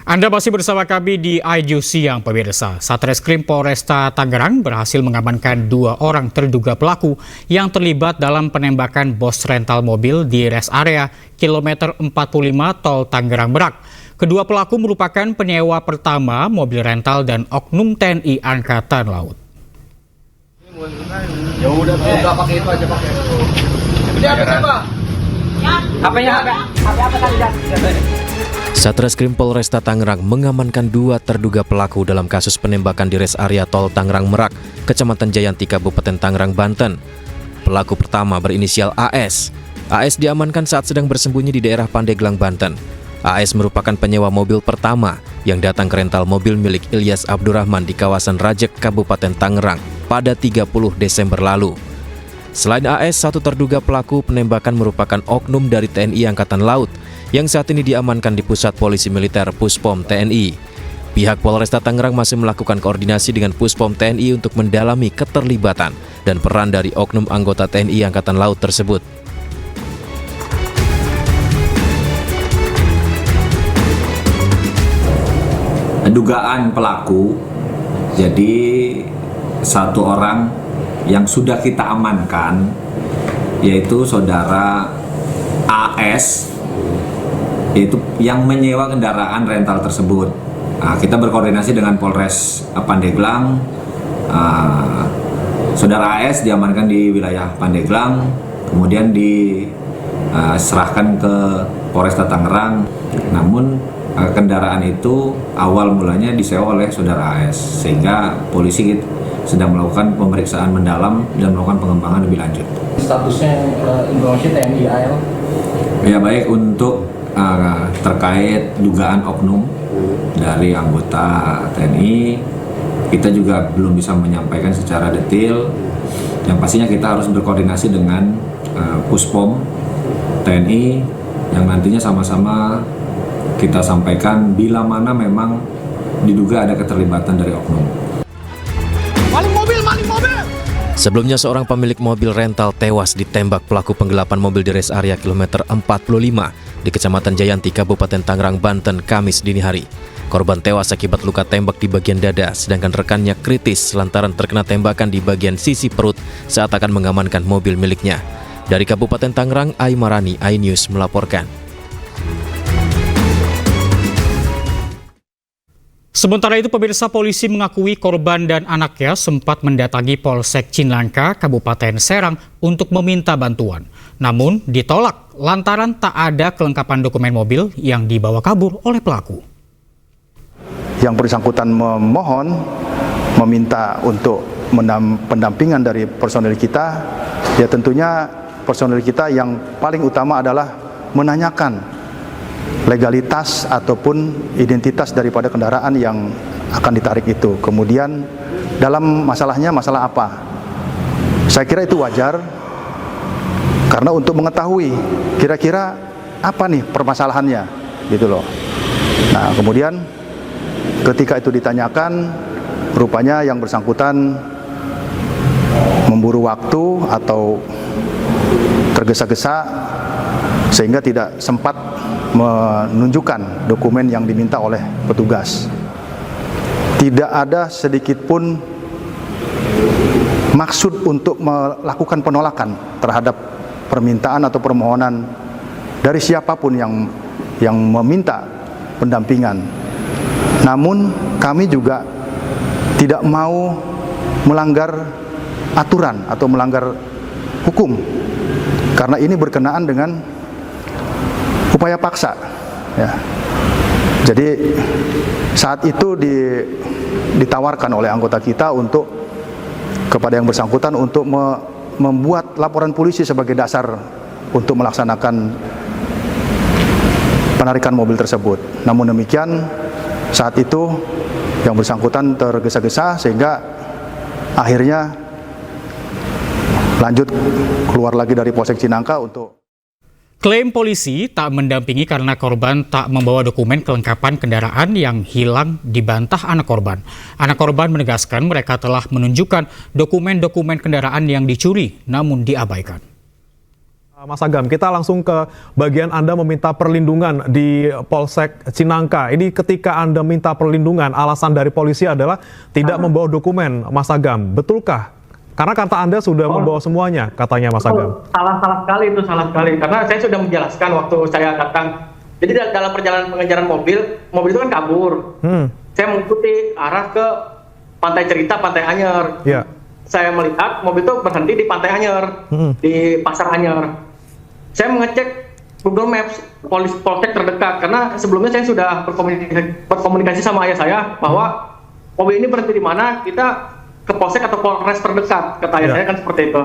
Anda masih bersama kami di iJu Siang, pemirsa. Satreskrim Polresta Tangerang berhasil mengamankan 2 orang terduga pelaku yang terlibat dalam penembakan bos rental mobil di rest area kilometer 45 Tol Tangerang Merak. Kedua pelaku merupakan penyewa pertama mobil rental dan oknum TNI Angkatan Laut. Ya udah, nggak pakai itu aja pakai. Satreskrim Polresta Tangerang mengamankan 2 terduga pelaku dalam kasus penembakan di rest area Tol Tangerang Merak, Kecamatan Jayanti, Kabupaten Tangerang, Banten. Pelaku pertama berinisial AS. AS diamankan saat sedang bersembunyi di daerah Pandeglang, Banten. AS merupakan penyewa mobil pertama yang datang ke rental mobil milik Ilyas Abdurrahman di kawasan Rajek, Kabupaten Tangerang pada 30 Desember lalu. Selain AS, satu terduga pelaku penembakan merupakan oknum dari TNI Angkatan Laut yang saat ini diamankan di Pusat Polisi Militer Puspom TNI. Pihak Polresta Tangerang masih melakukan koordinasi dengan Puspom TNI untuk mendalami keterlibatan dan peran dari oknum anggota TNI Angkatan Laut tersebut. Dugaan pelaku, jadi satu orang yang sudah kita amankan, yaitu saudara AS, yaitu yang menyewa kendaraan rental tersebut. Nah, kita berkoordinasi dengan Polres Pandeglang. Saudara AS diamankan di wilayah Pandeglang, kemudian diserahkan ke Polresta Tangerang. Namun kendaraan itu awal mulanya disewa oleh saudara AS, sehingga polisi sedang melakukan pemeriksaan mendalam dan melakukan pengembangan lebih lanjut. Statusnya informasi TNI AL? Ya, baik, untuk terkait dugaan oknum dari anggota TNI, kita juga belum bisa menyampaikan secara detail. Yang pastinya kita harus berkoordinasi dengan Puspom TNI yang nantinya sama-sama kita sampaikan bila mana memang diduga ada keterlibatan dari oknum. Maling mobil! Sebelumnya seorang pemilik mobil rental tewas ditembak pelaku penggelapan mobil di rest area kilometer 45 di Kecamatan Jayanti, Kabupaten Tangerang, Banten, Kamis dini hari. Korban tewas akibat luka tembak di bagian dada, sedangkan rekannya kritis lantaran terkena tembakan di bagian sisi perut saat akan mengamankan mobil miliknya. Dari Kabupaten Tangerang, Aimarani, iNews melaporkan. Sementara itu, pemirsa, polisi mengakui korban dan anaknya sempat mendatangi Polsek Cinangka, Kabupaten Serang untuk meminta bantuan. Namun ditolak lantaran tak ada kelengkapan dokumen mobil yang dibawa kabur oleh pelaku. Yang bersangkutan memohon meminta untuk pendampingan dari personel kita, ya tentunya personel kita yang paling utama adalah menanyakan legalitas ataupun identitas daripada kendaraan yang akan ditarik itu. Kemudian dalam masalahnya masalah apa? Saya kira itu wajar karena untuk mengetahui kira-kira apa nih permasalahannya, gitu loh. Nah, kemudian ketika itu ditanyakan, rupanya yang bersangkutan memburu waktu atau tergesa-gesa sehingga tidak sempat menunjukkan dokumen yang diminta oleh petugas. Tidak ada sedikit pun maksud untuk melakukan penolakan terhadap permintaan atau permohonan dari siapapun yang meminta pendampingan. Namun kami juga tidak mau melanggar aturan atau melanggar hukum, karena ini berkenaan dengan upaya paksa, ya. Jadi saat itu ditawarkan oleh anggota kita untuk kepada yang bersangkutan untuk membuat laporan polisi sebagai dasar untuk melaksanakan penarikan mobil tersebut. Namun demikian saat itu yang bersangkutan tergesa-gesa sehingga akhirnya lanjut keluar lagi dari Polsek Cinangka untuk. Klaim polisi tak mendampingi karena korban tak membawa dokumen kelengkapan kendaraan yang hilang dibantah anak korban. Anak korban menegaskan mereka telah menunjukkan dokumen-dokumen kendaraan yang dicuri namun diabaikan. Mas Agam, kita langsung ke bagian Anda meminta perlindungan di Polsek Cinangka. Ini ketika Anda minta perlindungan, alasan dari polisi adalah tidak membawa dokumen, Mas Agam. Betulkah? Karena kata Anda sudah membawa semuanya, katanya Mas Agam. Salah sekali itu, salah sekali. Karena saya sudah menjelaskan waktu saya datang. Jadi dalam perjalanan pengejaran mobil itu kan kabur. Saya mengikuti arah ke Pantai Cerita, Pantai Anyer. Ya. Saya melihat mobil itu berhenti di Pantai Anyer, di Pasar Anyer. Saya mengecek Google Maps polsek terdekat karena sebelumnya saya sudah berkomunikasi sama ayah saya bahwa mobil ini berhenti di mana, kita ke polsek atau polres terdekat. Kata ayah saya kan seperti itu.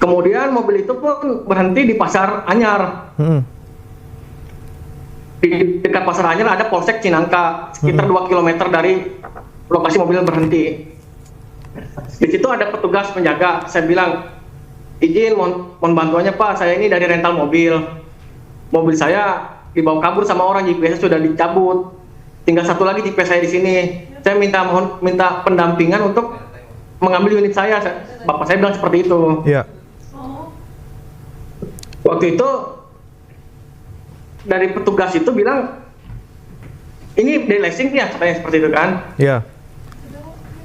Kemudian mobil itu pun berhenti di Pasar Anyar. Di dekat Pasar Anyar ada Polsek Cinangka, sekitar 2 km dari lokasi mobil berhenti. Di situ ada petugas penjaga. Saya bilang, izin mohon bantuannya Pak, saya ini dari rental mobil. Mobil saya dibawa kabur sama orang, GPS sudah dicabut. Tinggal satu lagi GPS saya di sini. Saya minta pendampingan untuk mengambil unit saya. Bapak saya bilang seperti itu. Iya. Waktu itu dari petugas itu bilang, ini dari leasing ya, katanya seperti itu kan. Iya.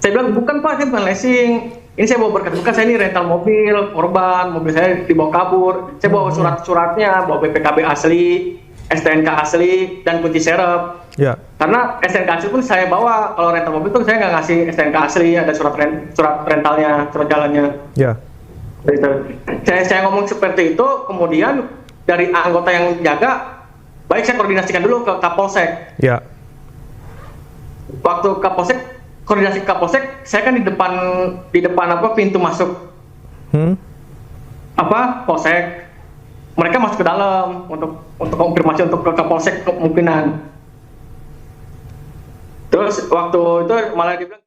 Saya bilang, bukan Pak, ini bukan leasing. Ini saya bawa berkas, bukan, saya ini rental mobil, korban, mobil saya dibawa kabur. Saya bawa surat-suratnya, bawa BPKB asli, STNK asli, dan kunci serep. Iya. Karena STNK asli pun saya bawa, kalau rental mobil tuh saya nggak ngasih STNK asli, ada surat rentalnya, surat jalannya. Iya. Saya ngomong seperti itu, kemudian dari anggota yang jaga, baik saya koordinasikan dulu ke Kapolsek. Iya. Waktu koordinasi Kapolsek, saya kan di depan apa pintu masuk Polsek. Mereka masuk ke dalam untuk konfirmasi untuk ke Kapolsek kemungkinan. Terus waktu itu malah dibilang